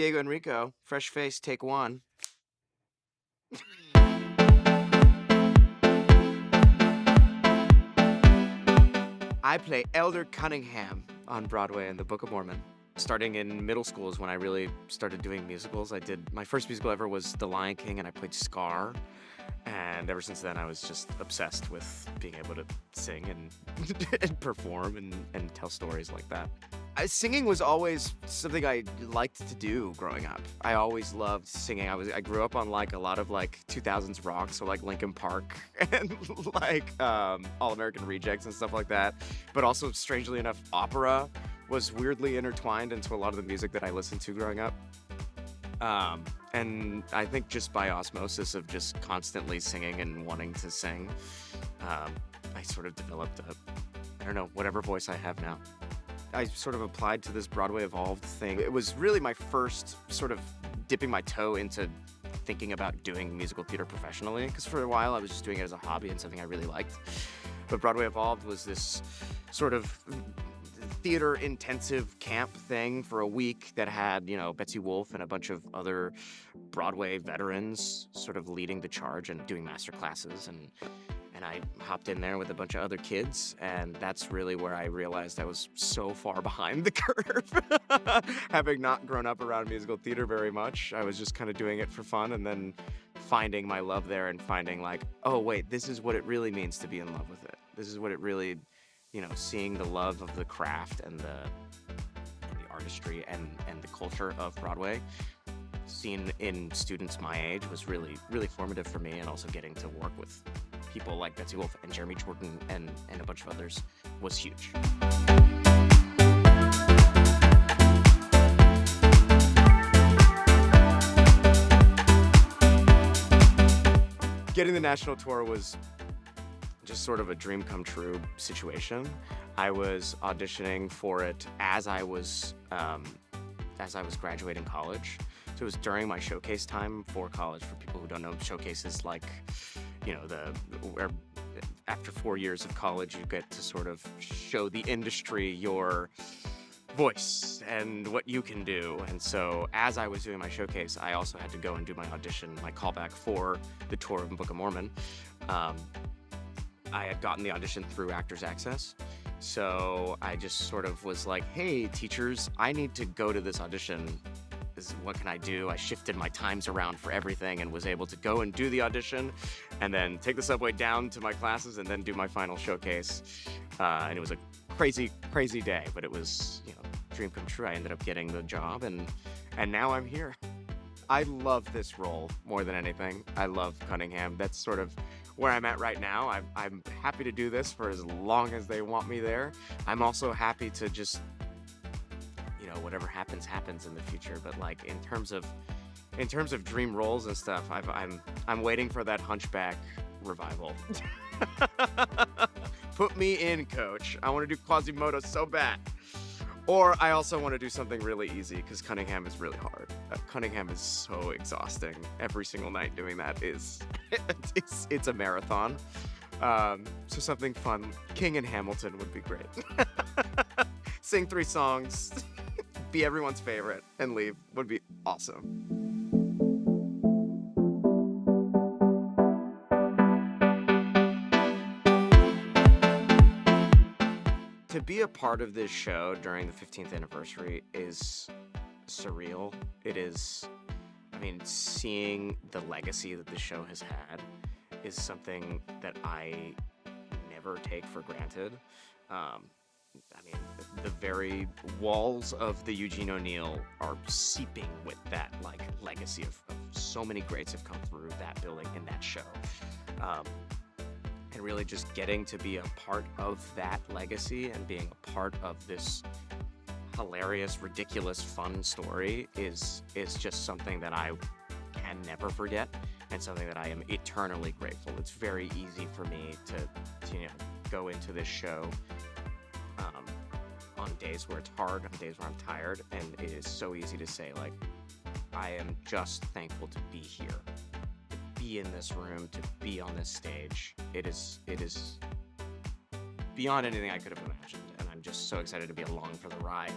Diego, Enrico, fresh face, take one. I play Elder Cunningham on Broadway in the Book of Mormon. Starting in middle school is when I really started doing musicals. My first musical ever was The Lion King, and I played Scar. And ever since then, I was just obsessed with being able to sing and, and perform and tell stories like that. Singing was always something I liked to do growing up. I always loved singing. I grew up on like a lot of like 2000s rock, so like Linkin Park and like All American Rejects and stuff like that. But also, strangely enough, opera was weirdly intertwined into a lot of the music that I listened to growing up. And I think just by osmosis of just constantly singing and wanting to sing, I sort of developed whatever voice I have now. I sort of applied to this BroadwayEvolved thing. It was really my first sort of dipping my toe into thinking about doing musical theater professionally, because for a while I was just doing it as a hobby and something I really liked. But BroadwayEvolved was this sort of theater intensive camp thing for a week that had, Betsy Wolfe and a bunch of other Broadway veterans sort of leading the charge and doing master classes. And I hopped in there with a bunch of other kids, and that's really where I realized I was so far behind the curve. Having not grown up around musical theater very much, I was just kind of doing it for fun, and then finding my love there and finding like, oh wait, this is what it really means to be in love with it. This is what it really, seeing the love of the craft and the artistry and the culture of Broadway seen in students my age was really, really formative for me, and also getting to work with people like Betsy Wolfe and Jeremy Jordan and a bunch of others was huge. Getting the national tour was just sort of a dream come true situation. I was auditioning for it as I was graduating college. So it was during my showcase time for college. For people who don't know, showcases like, where after 4 years of college, you get to sort of show the industry your voice and what you can do. And so as I was doing my showcase, I also had to go and do my audition, my callback for the tour of the Book of Mormon. I had gotten the audition through Actors Access. So I just sort of was like, hey, teachers, I need to go to this audition. What can I do? I shifted my times around for everything and was able to go and do the audition and then take the subway down to my classes and then do my final showcase. And it was a crazy, crazy day, but it was, dream come true. I ended up getting the job and now I'm here. I love this role more than anything. I love Cunningham. That's sort of where I'm at right now. I'm happy to do this for as long as they want me there. I'm also happy to just whatever happens in the future, but like in terms of dream roles and stuff, I'm waiting for that Hunchback revival. Put me in, coach. I want to do Quasimodo so bad. Or I also want to do something really easy, because Cunningham is really hard. Cunningham is so exhausting. Every single night doing that it's a marathon. So something fun. King and Hamilton would be great. Sing 3 songs, be everyone's favorite, and leave would be awesome. To be a part of this show during the 15th anniversary is surreal. It is, seeing the legacy that the show has had is something that I never take for granted. The very walls of the Eugene O'Neill are seeping with that legacy of so many greats have come through that building in that show. And really just getting to be a part of that legacy and being a part of this hilarious, ridiculous, fun story is just something that I can never forget, and something that I am eternally grateful. It's very easy for me to go into this show on days where it's hard, on days where I'm tired, and it is so easy to say, I am just thankful to be here, to be in this room, to be on this stage. It is beyond anything I could have imagined, and I'm just so excited to be along for the ride.